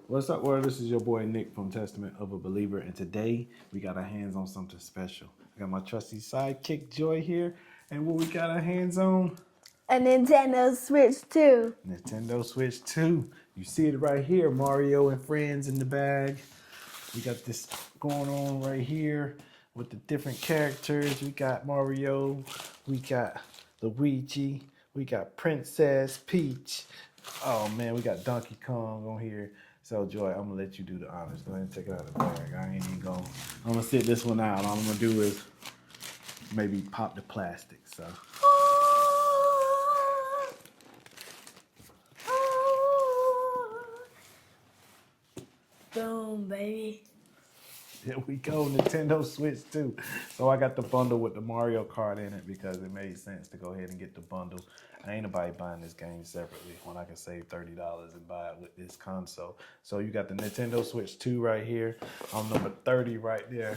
What's up, world? This is your boy Nick from Testament of a Believer, and today we got our hands on something special. I got my trusty sidekick Joy here, and what we got our hands on? A Nintendo Switch 2. Nintendo Switch 2. You see it right here, Mario and friends in the bag. We got this going on right here with the different characters. We got Mario, we got Luigi, we got Princess Peach. Oh man, we got Donkey Kong on here. So Joy, I'm gonna let you do the honors. Go ahead and take it out of the bag. I ain't even going. I'm gonna sit this one out. All I'm gonna do is maybe pop the plastic. So Boom, baby. here we go, Nintendo Switch 2. So I got the bundle with the Mario Kart in it because it made sense to go ahead and get the bundle. Ain't nobody buying this game separately when I can save $30 and buy it with this console. So you got the Nintendo Switch 2 right here on number 30 right there.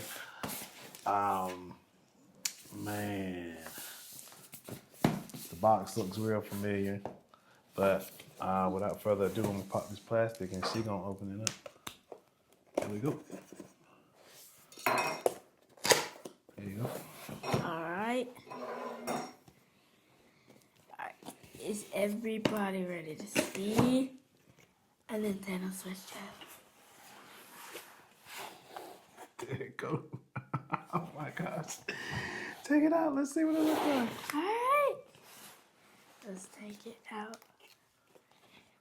Man, the box looks real familiar, but without further ado, I'm gonna pop this plastic and she gonna open it up. There we go. There you go. Alright. Is everybody ready to see a Nintendo Switch 2? There it go. Oh my gosh. Take it out. Let's see what it looks like. Alright. Let's take it out.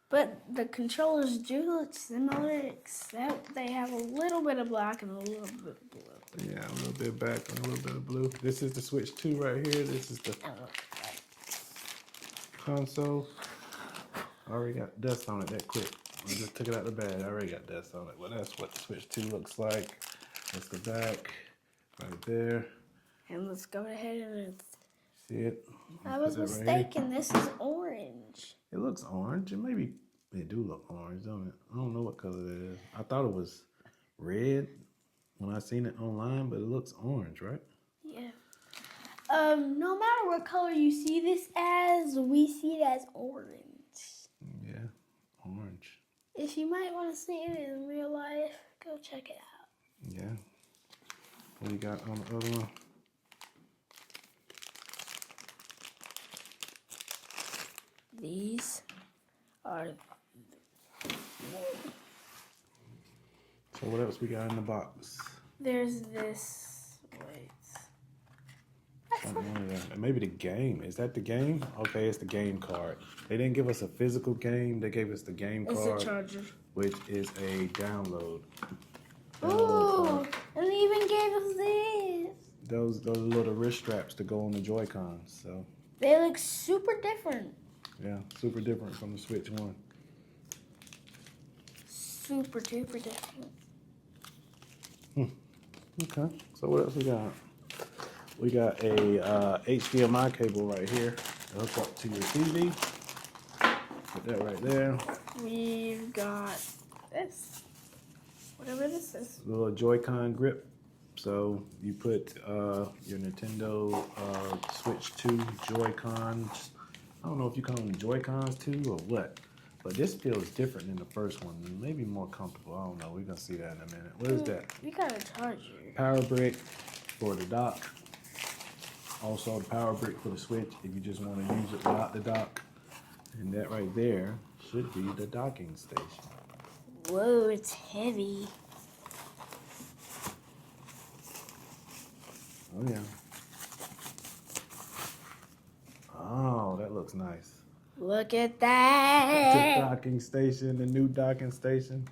But the controllers do look similar, except they have a little bit of black and a little bit of blue. Yeah, a little bit back and a little bit of blue. This is the Switch 2 right here. This is the console. I already got dust on it that quick. I just took it out the bag. I already got dust on it. Well, that's what the Switch 2 looks like. That's the back right there. And let's go ahead and See it? I was mistaken. This is orange. It looks orange. Maybe it do look orange, don't it? I don't know what color that is. I thought it was red when I seen it online, but it looks orange, right? Yeah. No matter what color you see this as, we see it as orange. Yeah, orange. If you might want to see it in real life, go check it out. Yeah. What do you got on the other one? These are. So what else we got in the box? There's this. Wait. Maybe the game. Is that the game? Okay, it's the game card. They didn't give us a physical game. They gave us the game card. It's a charger. Which is a download. Ooh, and they even gave us this. Those little wrist straps to go on the Joy-Cons. So they look super different. Yeah, super different from the Switch 1. Super duper different. Okay, so what else we got? We got a HDMI cable right here to hook up to your TV. Put that right there. We've got this. Whatever this is. A little Joy-Con grip. So you put your Nintendo Switch 2 Joy-Cons. I don't know if you call them Joy-Cons too or what. But this feels different than the first one. Maybe more comfortable. I don't know. We're going to see that in a minute. What is that? We got a charger. Power brick for the dock. Also the power brick for the Switch if you just want to use it without the dock. And that right there should be the docking station. Whoa, it's heavy. Oh, yeah. Oh, that looks nice. Look at that. The docking station, the new docking station.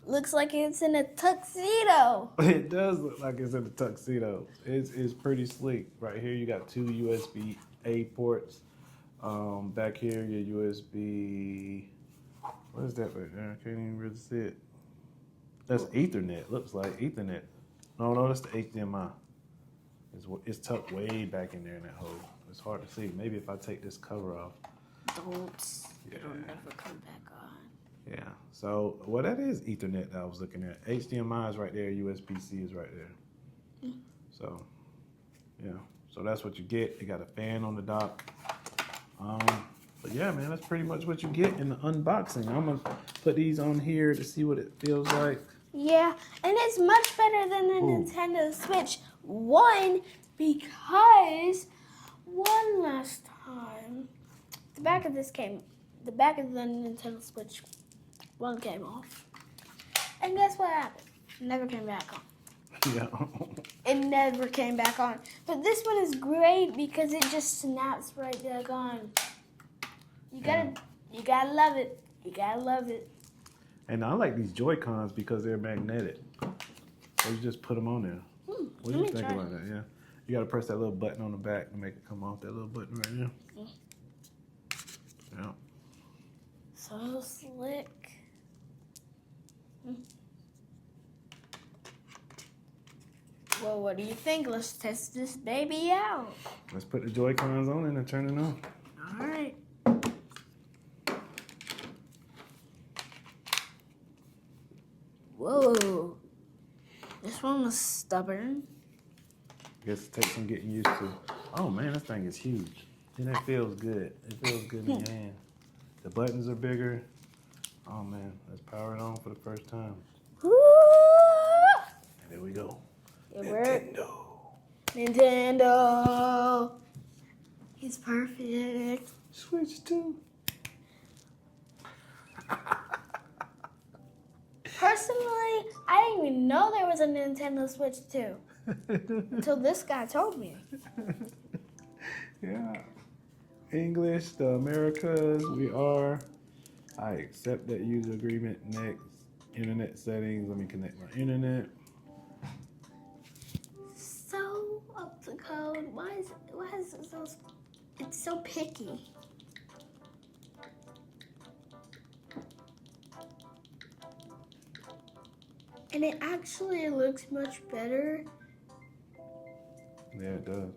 Looks like it's in a tuxedo. It does look like it's in a tuxedo. It's pretty sleek. Right here, you got two USB-A ports. Back here, your USB. What is that right there? I can't even really see it. That's Ethernet. Looks like Ethernet. No, that's the HDMI. It's tucked way back in there in that hole. It's hard to see. Maybe if I take this cover off. Don't. Yeah. It'll never come back on. Yeah. So, well, that is Ethernet that I was looking at. HDMI is right there. USB-C is right there. So, yeah. So that's what you get. You got a fan on the dock. But yeah, man, that's pretty much what you get in the unboxing. I'm gonna put these on here to see what it feels like. Yeah, and it's much better than the Ooh. Nintendo Switch 1 because one last time the back of the Nintendo Switch 1 came off. And guess what happened? It never came back on. Yeah. It never came back on. But this one is great because it just snaps right back on. You gotta love it. You gotta love it. And I like these Joy-Cons because they're magnetic. So you just put them on there. What do you think about that? Yeah. You gotta press that little button on the back to make it come off. That little button right there. Yeah. So slick. Well, what do you think? Let's test this baby out. Let's put the Joy-Cons on and turn it on. All right. Whoa. This one was stubborn. I guess it takes some getting used to. Oh man, this thing is huge. And it feels good. It feels good in your hand. The buttons are bigger. Oh man, let's power it on for the first time. Woo! And there we go. It Nintendo. Nintendo. He's perfect. Switch 2. Personally, I didn't even know there was a Nintendo Switch 2 until this guy told me. Yeah. English, the Americas, we are. I accept that user agreement. Next. Internet settings. Let me connect my internet. So up the code. Why is it so? It's so picky. And it actually looks much better Yeah, it does.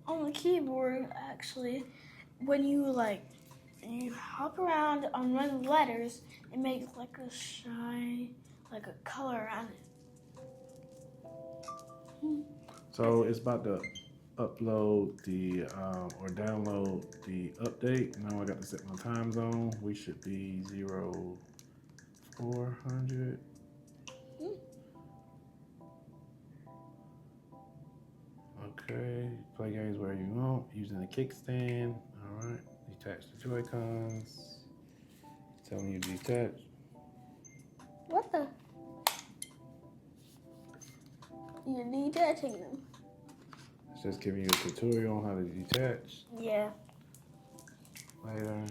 on the keyboard. Actually, when you hop around on one of the letters, it makes like a shine, like a color around it. So it's about to upload the or download the update. Now I got to set my time zone. We should be 0400. Okay, play games where you want using the kickstand. All right, detach the Joy-Cons. Telling you to detach. What the? You're detaching them. It's just giving you a tutorial on how to detach. Yeah. Later.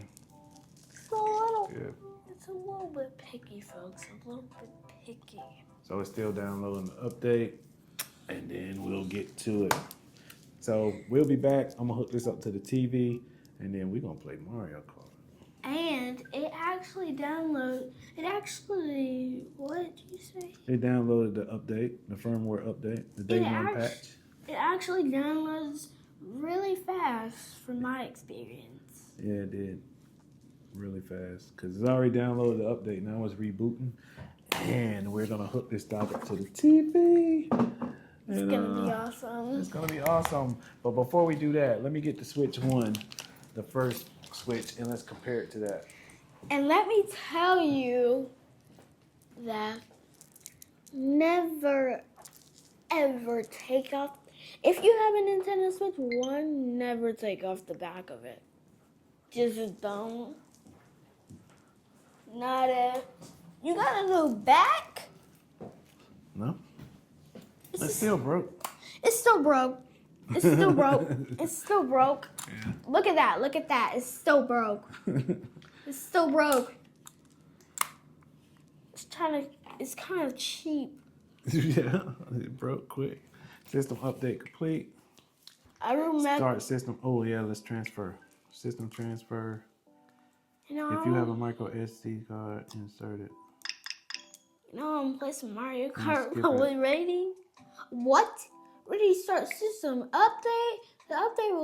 It's a little. Good. It's a little bit picky, folks. A little bit picky. So it's still downloading the update, and then we'll get to it. So we'll be back. I'm gonna hook this up to the TV, and then we're gonna play Mario Kart. And it actually downloaded. What did you say? It downloaded the update, the firmware update, the day one patch. It actually downloads really fast from my experience. Yeah, it did. Really fast. Because it's already downloaded the update. Now it's rebooting. And we're going to hook this dog up to the TV. It's going to be awesome. It's going to be awesome. But before we do that, let me get the Switch 1, the first Switch, and let's compare it to that. And let me tell you that never, ever take off. If you have a Nintendo Switch 1, never take off the back of it. Just don't. You got a new back? No? It's still broke. It's still broke. It's still broke. It's still broke. Yeah. Look at that. Look at that. It's still broke. It's still broke. It's kind of cheap. Yeah, it broke quick. System update complete. I remember. Start system. Oh yeah, let's transfer. System transfer. If you have a micro SD card, insert it. I'm gonna play some Mario Kart skip while it. we're waiting. What? Restart system update? The update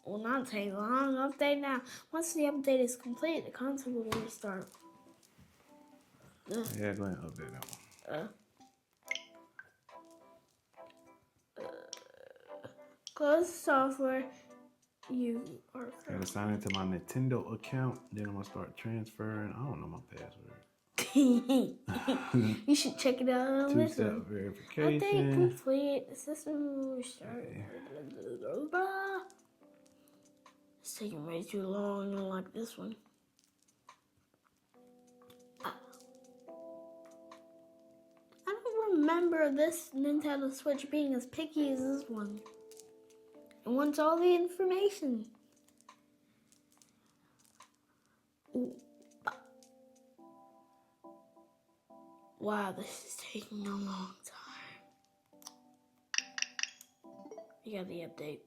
will not take long. Update now. Once the update is complete, the console will restart. Yeah, go ahead and update that one. Close the software. You are Gotta correct. sign into my Nintendo account. Then I'm gonna start transferring. I don't know my password. You should check it out on this Two-step one. Update verification. complete. System restart. Okay. It's taking way too long. I don't like this one. I don't remember this Nintendo Switch being as picky as this one. It wants all the information. Ooh. Wow, this is taking a long time. You got the update.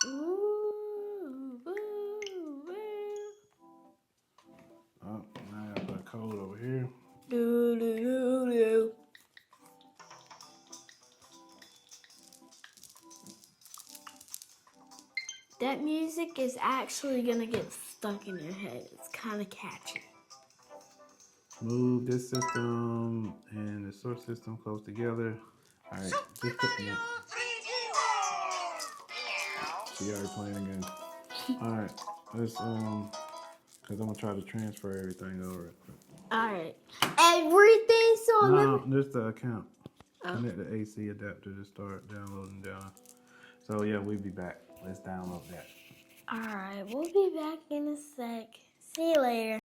Ooh, woo, woo. Oh, now I gotta put a code over here. Do, do, do, do. That music is actually gonna get stuck in your head. It's kind of catchy. Move this system and the source system close together. All right, just put me. She already playing again. All right, let's cause I'm gonna try to transfer everything over. Alright. Everything's on No, them. just the account. Oh. Connect the AC adapter to start downloading down. So yeah, we'll be back. Let's download that. Alright, we'll be back in a sec. See you later.